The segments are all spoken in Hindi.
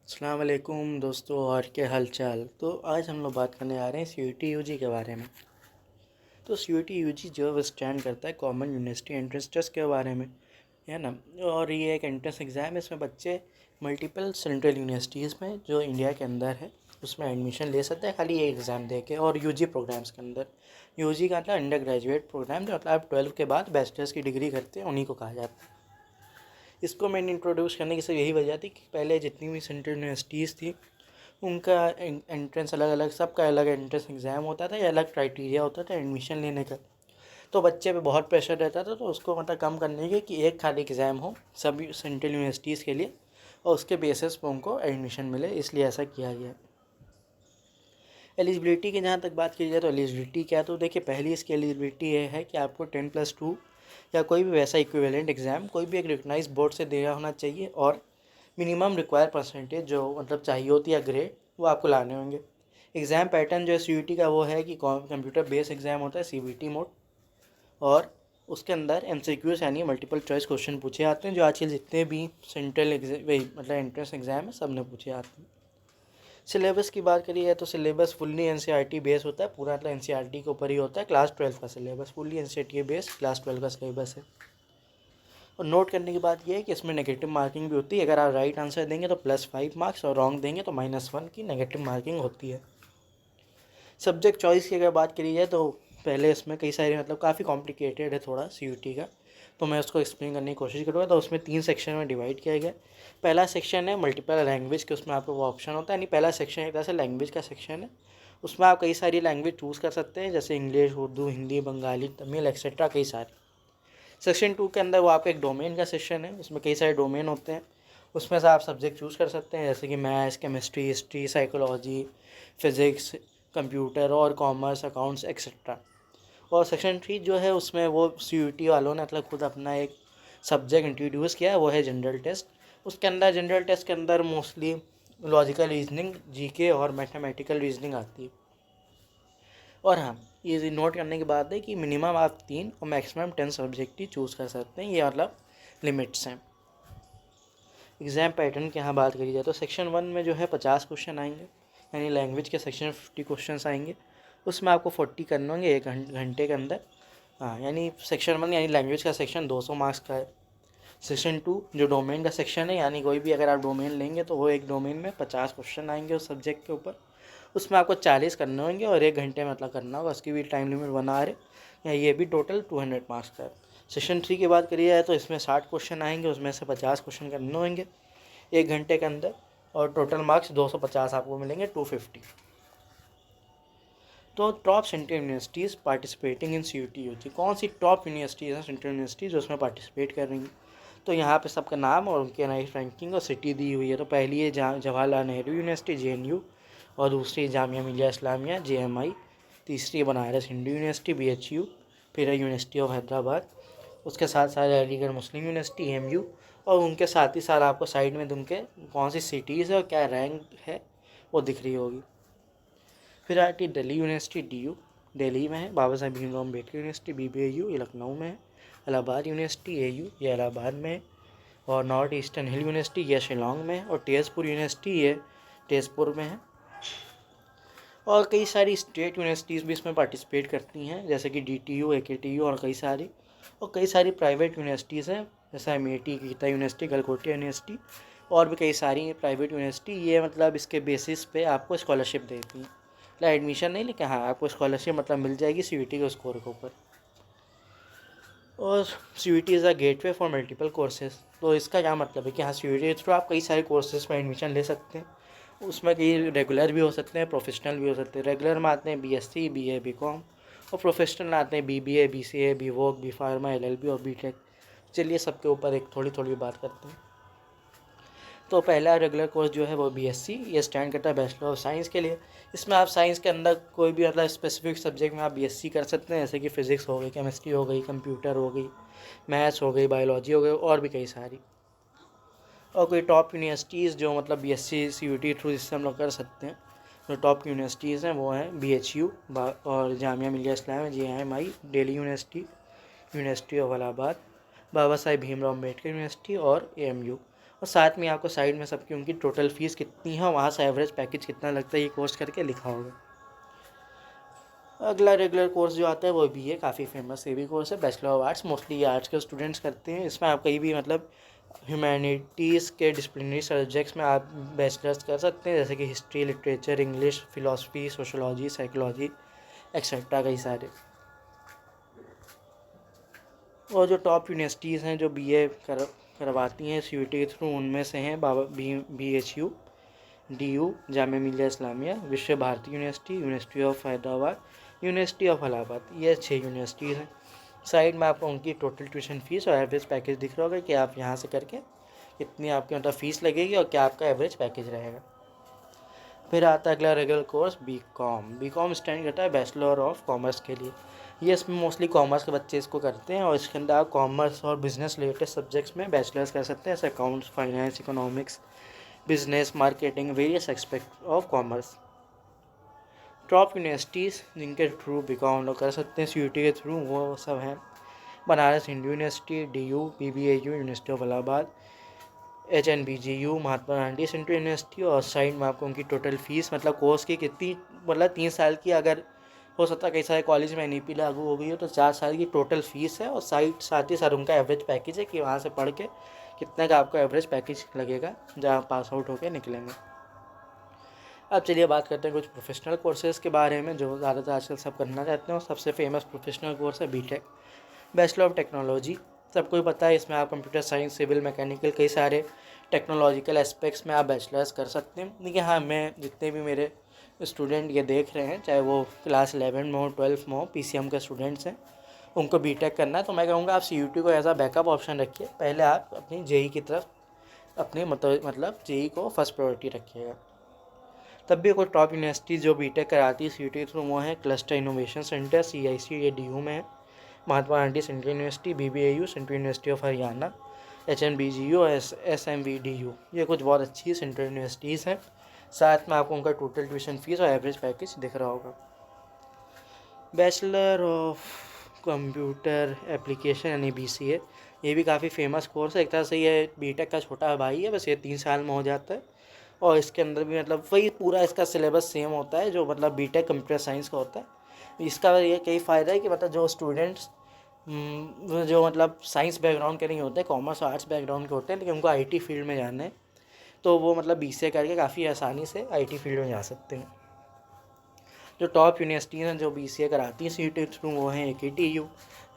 अस्सलाम वालेकुम दोस्तों, और क्या हाल चाल। तो आज हम लोग बात करने आ रहे हैं CUET UG के बारे में। तो CUET UG जो है वो स्टैंड करता है कॉमन यूनिवर्सिटी एंट्रेंस टेस्ट के बारे में, है ना। और ये एक एंट्रेंस एग्ज़ाम है। इसमें बच्चे मल्टीपल सेंट्रल यूनिवर्सिटीज़ में जो इंडिया के अंदर है उसमें एडमिशन ले सकते हैं खाली ये एग्ज़ाम दे के। और UG प्रोग्राम्स के अंदर, UG का मतलब अंडर ग्रेजुएट प्रोग्राम, जो मतलब आप 12 के बाद बैचलर्स की डिग्री करते हैं उन्हीं को कहा जाता है। इसको मैंने इंट्रोड्यूस करने की सिर्फ यही वजह थी कि पहले जितनी भी सेंट्रल यूनिवर्सिटीज़ थी उनका एंट्रेंस अलग अलग, सबका अलग एंट्रेंस एग्ज़ाम होता था या अलग क्राइटेरिया होता था एडमिशन लेने का। तो बच्चे पे बहुत प्रेशर रहता था, तो उसको मतलब कम करने के कि एक खाली एग्ज़ाम हो सभी सेंट्रल यूनिवर्सिटीज़ के लिए और उसके बेसिस पर उनको एडमिशन मिले, इसलिए ऐसा किया गया। एलिजिबिलिटी की जहाँ तक बात की जाए तो एलिजिबिलिटी क्या, तो देखिए पहली इसकी एलिजिबिलिटी ये है कि आपको 10+2 या कोई भी वैसा इक्विवेलेंट एग्ज़ाम कोई भी एक रिकग्नाइज बोर्ड से दिया होना चाहिए, और मिनिमम रिक्वायर परसेंटेज जो मतलब चाहिए होती है ग्रेड, वो आपको लाने होंगे। एग्ज़ाम पैटर्न जो है CUET का वो है कि कंप्यूटर बेस्ड एग्ज़ाम होता है CBT मोड, और उसके अंदर MCQs यानी मल्टीपल चॉइस क्वेश्चन पूछे आते हैं जो आजकल जितने भी सेंट्रल मतलब एंट्रेंस एग्ज़ाम है सब में पूछे आते हैं। सिलेबस की बात करिए तो सिलेबस फुल्ली NCERT बेस होता है, पूरा मतलब NCERT के ऊपर ही होता है। क्लास 12 का syllabus fully NCERT base class 12 का सिलेबस है। और नोट करने की बात यह है कि इसमें नेगेटिव मार्किंग भी होती है। अगर आप राइट आंसर देंगे तो +5 मार्क्स और रॉन्ग देंगे तो -1 की नेगेटिव मार्किंग होती है। सब्जेक्ट चॉइस की अगर बात करी जाए तो पहले इसमें कई सारे मतलब काफ़ी कॉम्प्लिकेटेड है थोड़ा CUET का, तो मैं उसको एक्सप्लेन करने की कोशिश करूँगा। तो उसमें 3 सेक्शन में डिवाइड किया गया। पहला सेक्शन है मल्टीपल लैंग्वेज के, उसमें आपको वो ऑप्शन होता है, यानी पहला सेक्शन एक तरह से लैंग्वेज का सेक्शन है। उसमें आप कई सारी लैंग्वेज चूज़ कर सकते हैं, जैसे इंग्लिश, उर्दू, हिंदी, बंगाली, तमिल एक्सेट्रा कई सारी। सेक्शन 2 के अंदर वो आपका एक डोमेन का सेक्शन है, उसमें कई सारे डोमेन होते हैं। उसमें से आप सब्जेक्ट चूज़ कर सकते हैं, जैसे कि maths, chemistry, history, psychology, physics, computer और कॉमर्स, अकाउंट्स एक्सेट्रा। और सेक्शन 3 जो है उसमें वो CUET वालों ने मतलब खुद अपना एक सब्जेक्ट इंट्रोड्यूस किया है, वो है जनरल टेस्ट। उसके अंदर जनरल टेस्ट के अंदर मोस्टली लॉजिकल रीजनिंग, GK और मैथमेटिकल रीजनिंग आती है। और हाँ, ये नोट करने की बात है कि मिनिमम आप 3 और मैक्सिमम 10 सब्जेक्ट ही चूज़ कर सकते हैं, ये मतलब लिमिट्स हैं। एग्ज़ाम पैटर्न की यहाँ बात करी जाए तो सेक्शन 1 में जो है 50 क्वेश्चन आएंगे, यानी लैंग्वेज के सेक्शन 50 क्वेश्चन आएंगे। उसमें आपको 40 करने होंगे 1 घंटे के अंदर। हाँ, यानी सेक्शन 1 यानी लैंग्वेज का सेक्शन 200 मार्क्स का है। सेक्शन 2 जो डोमेन का सेक्शन है, यानी कोई भी अगर आप डोमेन लेंगे तो वो एक डोमेन में 50 क्वेश्चन आएंगे उस सब्जेक्ट के ऊपर। उसमें आपको 40 करने होंगे और 1 घंटे में मतलब करना होगा, उसकी भी टाइम लिमिट 1 आवर है, या ये भी टोटल 200 मार्क्स का है। सेक्शन 3 की बात करिए जाए तो इसमें 60 क्वेश्चन आएंगे, उसमें से 50 क्वेश्चन करने होंगे 1 घंटे के अंदर, और टोटल मार्क्स 250 आपको मिलेंगे, 250। तो top central universities participating in CUET UG, कौन सी टॉप यूनिवर्सिटीज़ हैं सेंट्रल यूनिवर्सिटीज़ जो उसमें पार्टिसिपेट कर रही हैं। तो यहाँ पे सबका नाम और उनके नाइट रैंकिंग और सिटी दी हुई है। तो पहली है जवाहरलाल नेहरू यूनिवर्सिटी JNU, और दूसरी जामिया मिलिया इस्लामिया JMI, तीसरी बनारस हिंदू यूनिवर्सिटी BHU, फिर है यूनिवर्सिटी ऑफ हैदराबाद, उसके साथ साथ अलीगढ़ मुस्लिम यूनिवर्सिटी AMU, और उनके साथ ही साथ आपको साइड में उनके कौन सी सिटीज़ है और क्या रैंक है वो दिख रही होगी। फिर आती है दिल्ली यूनिवर्सिटी DU, दिल्ली में है। बाबा साहेब भीमराव अम्बेडकर यूनिवर्सिटी BBAU, ये लखनऊ में है। इलाहाबाद यूनिवर्सिटी AU, ये इलाहाबाद में है। और नॉर्थ ईस्टर्न हिल यूनिवर्सिटी, ये शिलोंग में है। और तेजपुर यूनिवर्सिटी, ये तेजपुर में है। और कई सारी स्टेट यूनिवर्सिटीज़ भी इसमें पार्टिसिपेट करती हैं, जैसे कि DTU, AKTU और कई सारी। और कई सारी प्राइवेट यूनिवर्सिटीज़ हैं, जैसे MET, Gita university, Galgotia university, और भी कई सारी प्राइवेट यूनिवर्सिटी। ये मतलब इसके बेसिस पे आपको स्कॉलरशिप देती हैं, मतलब एडमिशन नहीं, लेकिन हाँ आपको स्कॉलरशिप मतलब मिल जाएगी CUET के स्कोर के ऊपर। और CUET is a gateway for multiple courses. तो इसका क्या मतलब है कि हाँ CUET के थ्रू आप कई सारे कोर्सेज में एडमिशन ले सकते हैं। उसमें कई रेगुलर भी हो सकते हैं, प्रोफेशनल भी हो सकते हैं। रेगुलर में आते हैं BSc, BA, BCom, और प्रोफेशनल में आते हैं BBA, BCA, BVoc, B Pharma, LLB और BTech। चलिए सबके ऊपर एक थोड़ी थोड़ी बात करते हैं। तो पहला रेगुलर कोर्स जो है वो BSc, ये स्टैंड करता है बैचलर ऑफ साइंस के लिए। इसमें आप साइंस के अंदर कोई भी मतलब स्पेसिफिक सब्जेक्ट में आप BSc कर सकते हैं, जैसे कि फ़िज़िक्स हो गई, केमिस्ट्री हो गई, कंप्यूटर हो गई, मैथ्स हो गई, बायोलॉजी हो गई, और भी कई सारी। और कोई टॉप यूनिवर्सिटीज़ जो मतलब BSc CUET थ्रू जिससे हम लोग कर सकते हैं, जो टॉप यूनिवर्सिटीज़ हैं वो हैं BHU और Jamia Millia Islamia, JMI, Delhi university, university of Allahabad, Baba Saheb Bhimrao Ambedkar university और AMU। और साथ में आपको साइड में सबकी उनकी टोटल फीस कितनी है, वहाँ से एवरेज पैकेज कितना लगता है ये कोर्स करके लिखा होगा। अगला रेगुलर कोर्स जो आता है वो भी है काफ़ी फेमस ये भी कोर्स है, bachelor of arts. Mostly arts के स्टूडेंट्स करते हैं। इसमें आप कहीं भी मतलब ह्यूमैनिटीज़ के डिसिप्लिनरी सब्जेक्ट्स में आप बैचलर्स कर सकते हैं, जैसे कि history, literature, English, philosophy, sociology, psychology etcetera कई सारे। और जो टॉप यूनिवर्सिटीज़ हैं जो बीए करवाती हैं सीयूईटी के थ्रू, उनमें से हैं BHU, DU, Jamia Millia Islamia, Vishwa Bharati university, university of Hyderabad, university of Allahabad. ये 6 यूनिवर्सिटीज़ हैं। साइड में आपको उनकी टोटल ट्यूशन फीस और एवरेज पैकेज दिख रहा होगा कि आप यहाँ से करके कितनी आपकी मतलब फ़ीस लगेगी और क्या आपका एवरेज पैकेज रहेगा। फिर आता है अगला regular course B com stand करता है बैचलर ऑफ कॉमर्स के लिए। ये इसमें मोस्टली कॉमर्स के बच्चे इसको करते हैं और इसके अंदर आप कॉमर्स और बिजनेस रिलेटेड सब्जेक्ट्स में बैचलर्स कर सकते हैं, जैसे accounts, finance, economics, business, marketing, various aspect of commerce. Top universities जिनके थ्रू बी.कॉम लोग कर सकते हैं सीयूईटी के थ्रू वो सब हैं Banaras Hindu university, DU, PBAU, university of Allahabad, HNBGU, Mahatma Gandhi central university. और साइड में आपको उनकी टोटल फीस मतलब कोर्स की कितनी मतलब 3 साल की, अगर हो सकता है कई सारे कॉलेज में NEP लागू हो गई हो तो 4 साल की टोटल फीस है। और साथ ही साथ उनका एवरेज पैकेज है कि वहाँ से पढ़ के कितने का आपको एवरेज पैकेज लगेगा जहाँ पास आउट होकर निकलेंगे। अब चलिए बात करते हैं कुछ प्रोफेशनल कोर्सेज़ के बारे में जो ज़्यादातर आजकल सब करना चाहते हैं। और सबसे फेमस प्रोफेशनल कोर्स है BTech, बैचलर ऑफ टेक्नोलॉजी। सबको ही पता है इसमें आप कंप्यूटर साइंस, सिविल, मैकेनिकल कई सारे टेक्नोलॉजिकल एस्पेक्ट्स में आप बैचलर्स कर सकते हैं। देखिए हाँ, मैं जितने भी मेरे स्टूडेंट ये देख रहे हैं, चाहे वो क्लास 11 में हो, 12 में हो, PCM के स्टूडेंट्स हैं, उनको BTech करना है तो मैं कहूँगा आप CUT को एज अ बैकअप ऑप्शन रखिए। पहले आप अपनी JEE की तरफ अपनी मतलब JEE को फर्स्ट प्रायोरिटी रखिएगा। तब भी कोई टॉप यूनिवर्सिटी जो BTech कराती है CUT के थ्रू वो है क्लस्टर इनोवेशन सेंटर, CIC, ये DU में है, Mahatma Gandhi central university, BBAU, central university of Haryana, HNBGU और SMVDU। ये कुछ बहुत अच्छी सेंट्रल यूनिवर्सिटीज़ हैं। साथ में आपको उनका टोटल ट्यूशन फीस और एवरेज पैकेज दिख रहा होगा। बैचलर ऑफ कंप्यूटर एप्लीकेशन यानी BCA, ये भी काफ़ी फेमस कोर्स है। एक तरह से ये BTech का छोटा भाई है, बस ये 3 साल में हो जाता है। और इसके अंदर भी मतलब वही पूरा इसका सिलेबस सेम होता है जो मतलब BTech कंप्यूटर साइंस का होता है। इसका ये कई फ़ायदा है कि मतलब जो स्टूडेंट्स जो मतलब साइंस बैकग्राउंड के नहीं होते, कॉमर्स और आर्ट्स बैकग्राउंड के होते हैं, लेकिन उनको IT फील्ड में जाना है तो वो मतलब BCA करके काफ़ी आसानी से IT फील्ड में जा सकते हैं। जो टॉप यूनिवर्सिटीज़ हैं जो BCA कराती हैं CUT के थ्रू वो हैं AKTU,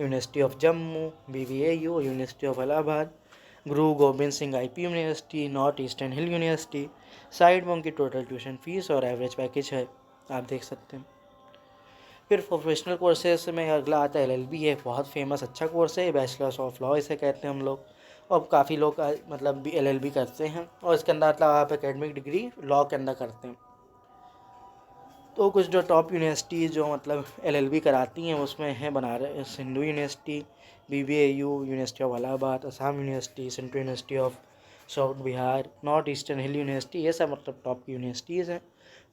university of Jammu, BBAU, university of Allahabad, Guru Gobind Singh IP university, north eastern hill university. Side में उनकी टोटल ट्यूशन फीस और एवरेज पैकेज है, आप देख सकते हैं। फिर प्रोफेशनल कोर्सेज में अगला आता है LLB, है बहुत फेमस अच्छा कोर्स है, बैचलर्स ऑफ लॉ इसे कहते हैं हम लोग। और काफ़ी लोग मतलब भी LLB करते हैं और इसके अंदर मतलब आप एकेडमिक डिग्री लॉ के अंदर करते हैं। तो कुछ जो टॉप यूनिवर्सिटी जो मतलब LLB कराती हैं उसमें है Banaras Hindu university, BBAU, university of Allahabad, Assam university, central university of south Bihar, north eastern hill university. ये सब मतलब टॉप की यूनिवर्सिटीज़ हैं।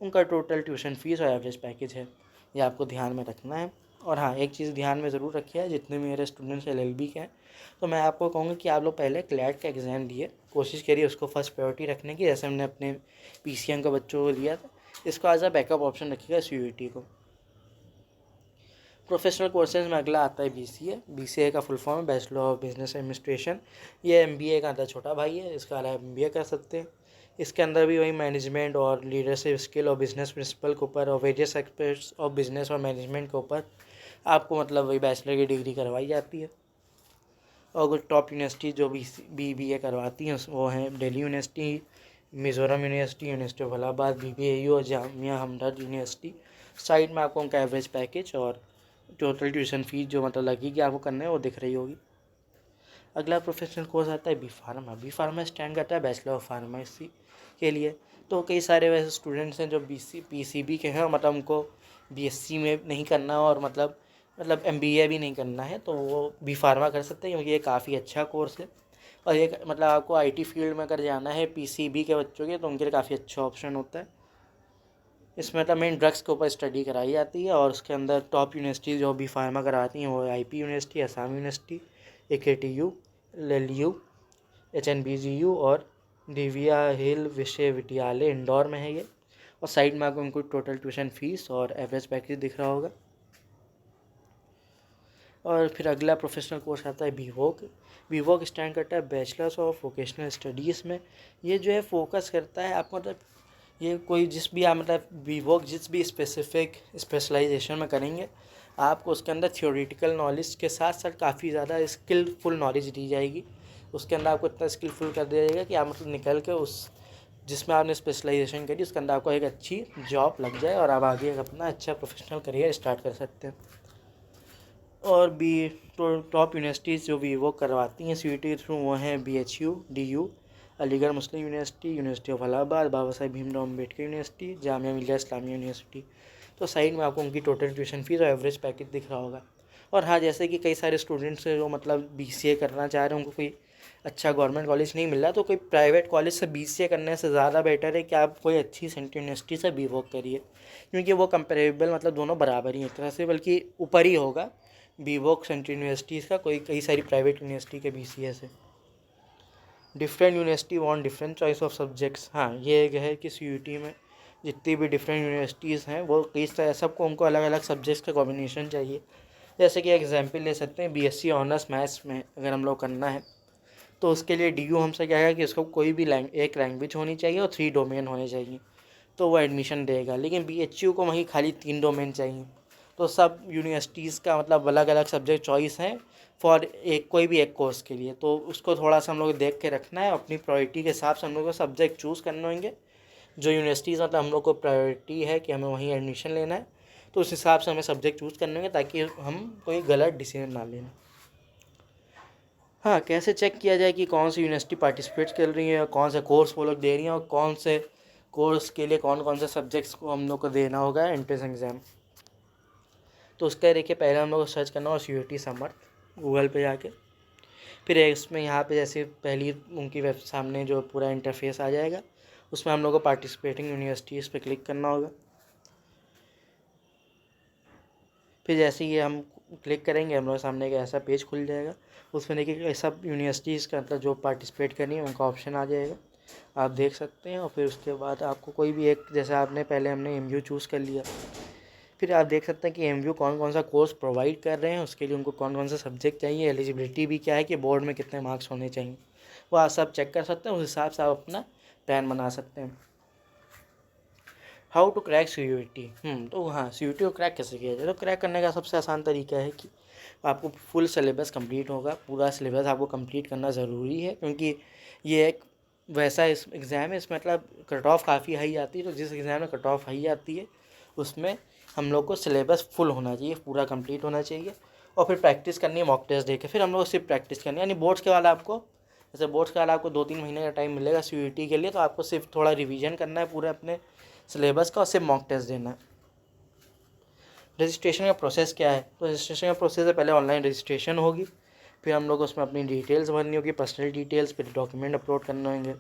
उनका टोटल ट्यूशन फीस और एवरेज पैकेज है, ये आपको ध्यान में रखना है। और हाँ, एक चीज़ ध्यान में ज़रूर रखिए, जितने भी मेरे स्टूडेंट्स LLB के हैं तो मैं आपको कहूँगा कि आप लोग पहले CLAT का एग्ज़ाम दिए, कोशिश करिए उसको फर्स्ट प्रायोरिटी रखने की, जैसे हमने अपने PCM के बच्चों को लिया था। इसको एज अ बैकअप ऑप्शन रखिएगा CUT को। प्रोफेशनल कोर्सेज में अगला आता है BCA का फुल फॉर्म है बैचलर ऑफ बिजनेस एडमिनिस्ट्रेशन। ये MBA का अंदर छोटा भाई है, इसका अलग MBA कर सकते हैं। इसके अंदर भी वही मैनेजमेंट और लीडरशिप स्किल और बिजनेस प्रिंसिपल के ऊपर और वेरियस एक्सपर्ट्स ऑफ बिजनेस और मैनेजमेंट के ऊपर आपको मतलब वही बैचलर की डिग्री करवाई जाती है। और कुछ टॉप यूनिवर्सिटी जो BBA करवाती हैं वो हैं Delhi university, Mizoram university, university of Allahabad, BBAU और जामिया हमदर्द यूनिवर्सिटी। साइड में आपको उनका एवरेज पैकेज और टोटल ट्यूशन फीस जो मतलब लगेगी आपको करना है वो दिख रही होगी। अगला प्रोफेशनल कोर्स आता है बी फार्मा स्टैंड करता है बैचलर ऑफ फार्मेसी के लिए। तो कई सारे वैसे स्टूडेंट्स हैं जो PCB के हैं, मतलब उनको BSc में नहीं करना और मतलब MBA भी नहीं करना है तो वो बी फार्मा कर सकते हैं, क्योंकि ये काफ़ी अच्छा कोर्स है। और ये मतलब आपको IT फील्ड में अगर जाना है PCB के बच्चों के तो उनके लिए काफ़ी अच्छा ऑप्शन होता है। इसमें मतलब मेन ड्रग्स के ऊपर स्टडी कराई जाती है और उसके अंदर टॉप यूनिवर्सिटी जो बी फार्मा कराती हैं वो IP university, Assam university, AKTU, LLU, HNBGU और दिव्या हिल विश्वविद्यालय इंदौर में है ये। और साइड में आपको उनको टोटल ट्यूशन फीस और एवरेज पैकेज दिख रहा होगा। और फिर अगला प्रोफेशनल कोर्स आता है बीवॉक। बीवॉक स्टैंड करता है बैचलर्स ऑफ वोकेशनल स्टडीज़ में। ये जो है फोकस करता है आप मतलब ये कोई जिस भी आप मतलब बीवॉक जिस भी स्पेसिफिक स्पेशलाइजेशन में करेंगे आपको उसके अंदर थियोरेटिकल नॉलेज के साथ साथ काफ़ी ज़्यादा स्किलफुल नॉलेज दी जाएगी। उसके अंदर आपको इतना स्किलफुल कर दिया जाएगा कि आप मतलब निकल के उस जिसमें आपने स्पेशलाइजेशन करी उसके अंदर आपको एक अच्छी जॉब लग जाए और आप आगे अपना अच्छा प्रोफेशनल करियर स्टार्ट कर सकते हैं। और बी टॉप यूनिवर्सिटीज़ जो वीवो करवाती हैं सीयूईटी थ्रू वो हैं BHU DU, Aligarh Muslim university, university of Allahabad, Baba Saheb Bhimrao Ambedkar university, Jamia Millia Islamia university. तो साइड में आपको उनकी टोटल ट्यूशन फीस और एवरेज पैकेज दिख रहा होगा। और हाँ, जैसे कि कई सारे स्टूडेंट्स हैं जो मतलब BCA करना चाह रहे हैं, उनको कोई अच्छा गवर्नमेंट कॉलेज नहीं मिल रहा तो कोई प्राइवेट कॉलेज से BCA करने से ज़्यादा बेटर है कि आप कोई अच्छी सेंट्रल यूनिवर्सिटी से बीवॉक करिए, क्योंकि वो कंपेरेबल मतलब दोनों बराबर ही एक तरह से, बल्कि ऊपर ही होगा बीवॉक सेंट्रल यूनिवर्सिटीज़ का कोई कई सारी प्राइवेट यूनिवर्सिटी के BCA से। Different university want different choice of subjects. हाँ, ये एक है कि CUET में जितनी भी डिफरेंट यूनिवर्सिटीज़ हैं वो कई तरह सबको उनको अलग अलग सब्जेक्ट्स का कॉम्बिनेशन चाहिए। जैसे कि एग्जाम्पल ले सकते हैं BSc ऑनर्स मैथ्स में अगर हम लोग करना है तो उसके लिए DU हमसे क्या है कि उसको कोई भी एक लैंग्वेज होनी चाहिए और 3 डोमेन होने चाहिए तो वो एडमिशन देगा। लेकिन BHU को वहीं खाली 3 डोमेन चाहिए। तो सब यूनिवर्सिटीज़ का मतलब अलग अलग सब्जेक्ट चॉइस हैं फॉर एक कोई भी एक कोर्स के लिए। तो उसको थोड़ा सा हम लोग देख के रखना है, अपनी प्रायोरिटी के हिसाब से हम लोग को सब्जेक्ट चूज़ करने होंगे। जो यूनिवर्सिटीज़ मतलब हम लोग को प्रायोरिटी है कि हमें वहीं एडमिशन लेना है तो उस हिसाब से हमें सब्जेक्ट चूज़ करने होंगे ताकि हम कोई गलत डिसीजन ना लें। हाँ, कैसे चेक किया जाए कि कौन सी यूनिवर्सिटी पार्टिसिपेट कर रही है और कौन सा कोर्स वो लोग दे रही हैं और कौन से कोर्स के लिए कौन कौन से सब्जेक्ट्स को हम लोग को देना होगा एंट्रेंस एग्ज़ाम। तो उसका देखिए पहले हम लोग को सर्च करना होगा CUET समर्थ गूगल पे जाके। फिर इसमें यहाँ पे जैसे पहली उनकी वेब सामने जो पूरा इंटरफेस आ जाएगा उसमें हम लोग को पार्टिसिपेटिंग यूनिवर्सिटीज़ पे क्लिक करना होगा। फिर जैसे ही हम क्लिक करेंगे हम लोग सामने एक ऐसा पेज खुल जाएगा। उसमें देखिए सब यूनिवर्सिटीज़ का मतलब जो पार्टिसिपेट करनी है उनका ऑप्शन आ जाएगा, आप देख सकते हैं। और फिर उसके बाद आपको कोई भी एक जैसे आपने पहले हमने MU चूज़ कर लिया, फिर आप देख सकते हैं कि MU कौन कौन सा कोर्स प्रोवाइड कर रहे हैं, उसके लिए उनको कौन कौन सा सब्जेक्ट चाहिए, एलिजिबिलिटी भी क्या है कि बोर्ड में कितने मार्क्स होने चाहिए, वो आप सब चेक कर सकते हैं। उस हिसाब से आप अपना प्लान बना सकते हैं। How to crack CUET। तो हाँ, CUET को क्रैक कैसे किया जाए। तो क्रैक करने का सबसे आसान तरीका है कि आपको फुल सिलेबस कंप्लीट होगा, पूरा सिलेबस आपको कंप्लीट करना ज़रूरी है, क्योंकि ये एक वैसा इस एग्ज़ाम है इसमें मतलब कट ऑफ काफ़ी हाई आती है। तो जिस एग्ज़ाम में कट ऑफ हाई आती है उसमें हम लोग को सिलेबस फुल होना चाहिए, पूरा कंप्लीट होना चाहिए। और फिर प्रैक्टिस करनी है मॉक टेस्ट दे के। फिर हम लोग सिर्फ प्रैक्टिस करनी है, यानी बोर्ड्स के बाद आपको जैसे बोर्ड्स के बाद आपको 2-3 महीने का टाइम मिलेगा CUET के लिए, तो आपको सिर्फ थोड़ा रिवीजन करना है पूरे अपने सिलेबस का और सिर्फ मॉक टेस्ट देना है। रजिस्ट्रेशन का प्रोसेस क्या है। तो रजिस्ट्रेशन का प्रोसेस है पहले ऑनलाइन रजिस्ट्रेशन होगी, फिर हम लोग उसमें अपनी डिटेल्स भरनी होगी, पर्सनल डिटेल्स, फिर डॉक्यूमेंट अपलोड करने होंगे,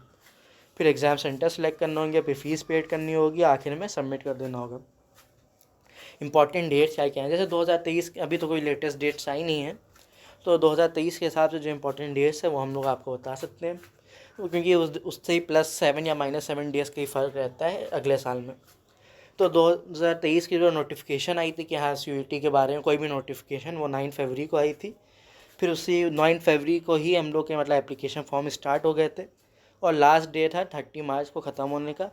फिर एग्ज़ाम सेंटर सेलेक्ट करना होंगे, फिर फीस पेड करनी होगी, आखिर में सबमिट कर देना होगा। इंपॉर्टेंट डेट्स क्या क्या हैं, जैसे 2023 अभी तो कोई लेटेस्ट डेट्स आई नहीं है, तो 2023 के हिसाब से जो इंपॉर्टेंट डेट्स है वो हम लोग आपको बता सकते हैं, क्योंकि उससे ही +7 या -7 डेज़ का ही फ़र्क रहता है अगले साल में। तो 2023 की जो नोटिफिकेशन आई थी कि हाँ CUET के बारे में कोई भी नोटिफिकेशन, वो 9 फरवरी को आई थी। फिर उसी 9 फरवरी को ही हम लोग के मतलब एप्लीकेशन फॉर्म स्टार्ट हो गए थे और लास्ट डेट था 30 मार्च को ख़त्म होने का।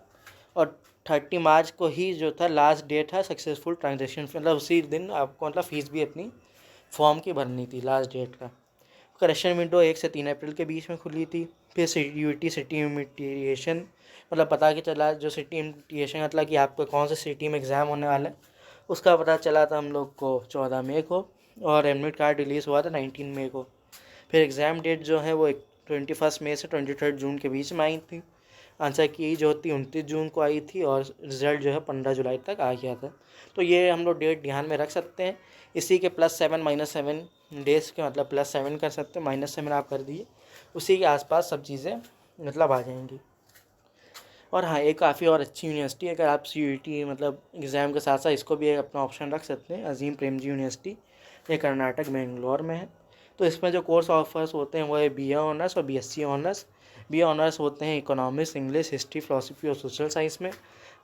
और 30 मार्च को ही जो था लास्ट डेट था सक्सेसफुल ट्रांजेक्शन, मतलब उसी दिन आपको मतलब फ़ीस भी अपनी फॉर्म की भरनी थी लास्ट डेट का। करेक्शन विंडो 1 से 3 अप्रैल के बीच में खुली थी। फिर CUET सिटी इमिटेशन मतलब पता कि चला जो सिटी इमिटेशन मतलब कि आपको कौन से सिटी में एग्ज़ाम होने वाला है उसका पता चला था हम लोग को 14 मई को, और एडमिट कार्ड रिलीज़ हुआ था 19 मई को। फिर एग्ज़ाम डेट जो है वो 21 मई से 23 जून के बीच में आई थी। आंसर की जो थी 29 जून को आई थी और रिज़ल्ट जो है 15 जुलाई तक आ गया था। तो ये हम लोग डेट ध्यान में रख सकते हैं। इसी के +7 -7 डेज़ के मतलब +7 कर सकते हैं, -7 आप कर दिए, उसी के आसपास सब चीज़ें मतलब आ जाएंगी। और हाँ, एक काफ़ी और अच्छी यूनिवर्सिटी है, अगर आप CUET मतलब एग्ज़ाम के साथ साथ इसको भी अपना ऑप्शन रख सकते हैं, अजीम प्रेमजी यूनिवर्सिटी, ये कर्नाटक बेंगलोर में है। तो इसमें जो कोर्स ऑफर्स होते हैं वो है BA ऑनर्स और BSc ऑनर्स, BA ऑनर्स होते हैं इकोनॉमिक्स, इंग्लिश, हिस्ट्री, फिलोसफी और सोशल साइंस में।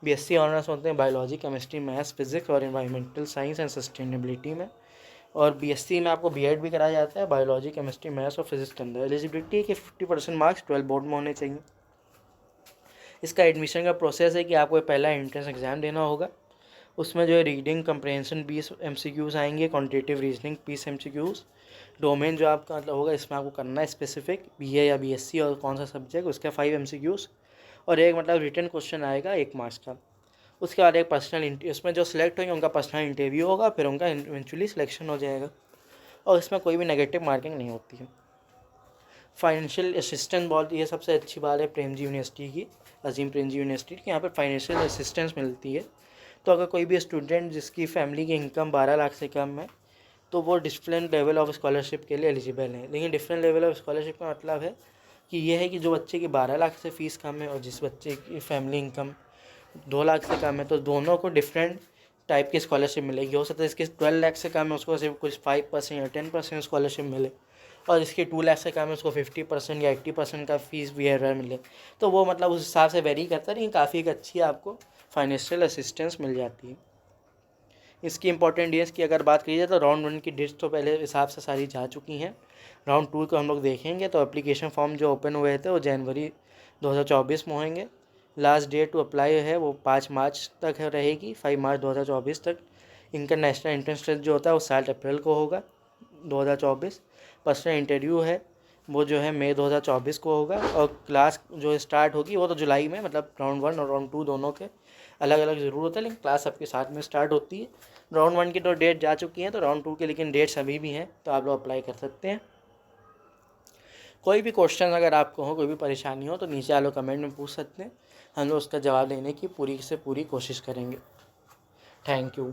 BSc ऑनर्स होते हैं बायोलॉजी, केमिस्ट्री, मैथ्स, फिजिक्स और इन्वायरमेंटल साइंस एंड सस्टेनेबिलिटी में। और BSc में आपको B.Ed भी कराया जाता है बायोलॉजी, केमिस्ट्री, मैथ्स और फिजिक्स के अंदर। एलिजिबिलिटी के 50% मार्क्स 12 बोर्ड में होने चाहिए। इसका एडमिशन का प्रोसेस है कि आपको पहला एंट्रेंस एग्ज़ाम देना होगा। उसमें जो है रीडिंग कंप्रहेंशन 20 MCQs आएंगे, क्वांटिटेटिव रीजनिंग 20 MCQs। डोमेन जो आपका मतलब होगा इसमें आपको करना है स्पेसिफिक BA या BSc और कौन सा सब्जेक्ट, उसका 5 MCQs और एक मतलब रिटन क्वेश्चन आएगा 1 मार्क्स का। उसके बाद एक पर्सनल उसमें जो सिलेक्ट होंगे उनका पर्सनल इंटरव्यू होगा, फिर उनका इवेंचुअली सिलेक्शन हो जाएगा और इसमें कोई भी नेगेटिव मार्किंग नहीं होती है। फाइनेंशियल असिस्टेंस बहुत, ये सबसे अच्छी बात है प्रेमजी यूनिवर्सिटी की, अजीम प्रेमजी यूनिवर्सिटी की, यहाँ पर फाइनेंशियल असिस्टेंस मिलती है। तो अगर कोई भी स्टूडेंट जिसकी फैमिली की इनकम 12 लाख से कम है तो वो डिफरेंट लेवल ऑफ स्कॉलरशिप के लिए एलिजिबल है। लेकिन डिफरेंट लेवल ऑफ स्कॉलरशिप का मतलब है कि ये है कि जो बच्चे की 12 लाख से फ़ीस कम है और जिस बच्चे की फैमिली इनकम 2 लाख से कम है तो दोनों को डिफरेंट टाइप की स्कॉलरशिप मिलेगी। हो सकता है इसके 12 लाख से कम है उसको सिर्फ कुछ 5% या 10% स्कॉलरशिप मिले और इसके 2 लाख से कम है उसको 50% या 80% का फीस वेयर मिले। तो वो मतलब उस हिसाब से वेरी करता है, लेकिन काफ़ी एक अच्छी आपको फाइनेंशियल असिस्टेंस मिल जाती है। इसकी इंपॉर्टेंट डेट्स की अगर बात की जाए तो राउंड 1 की डेट्स तो पहले हिसाब से सारी जा चुकी हैं। राउंड 2 को हम लोग देखेंगे तो एप्लीकेशन फॉर्म जो ओपन हुए थे वो जनवरी 2024 में होंगे। लास्ट डेट टू अप्लाई है वो 5 मार्च तक है रहेगी, 5 मार्च 2024 तक। इनका नेशनल एंट्रेंस टेस्ट जो होता है वो 7 अप्रैल को होगा 2024। पर्सनल इंटरव्यू है वो जो है मई 2024 को होगा और क्लास जो स्टार्ट होगी वो तो जुलाई में, मतलब राउंड 1 और राउंड 2 दोनों के अलग अलग ज़रूर होता है लेकिन क्लास सबके साथ में स्टार्ट होती है। राउंड 1 की तो डेट जा चुकी है तो राउंड 2 की लेकिन डेट्स अभी भी हैं, तो आप लोग अप्लाई कर सकते हैं। कोई भी क्वेश्चन अगर आपको हो, कोई भी परेशानी हो तो नीचे आप लोग कमेंट में पूछ सकते हैं, हम लोग उसका जवाब देने की पूरी से पूरी कोशिश करेंगे। Thank you.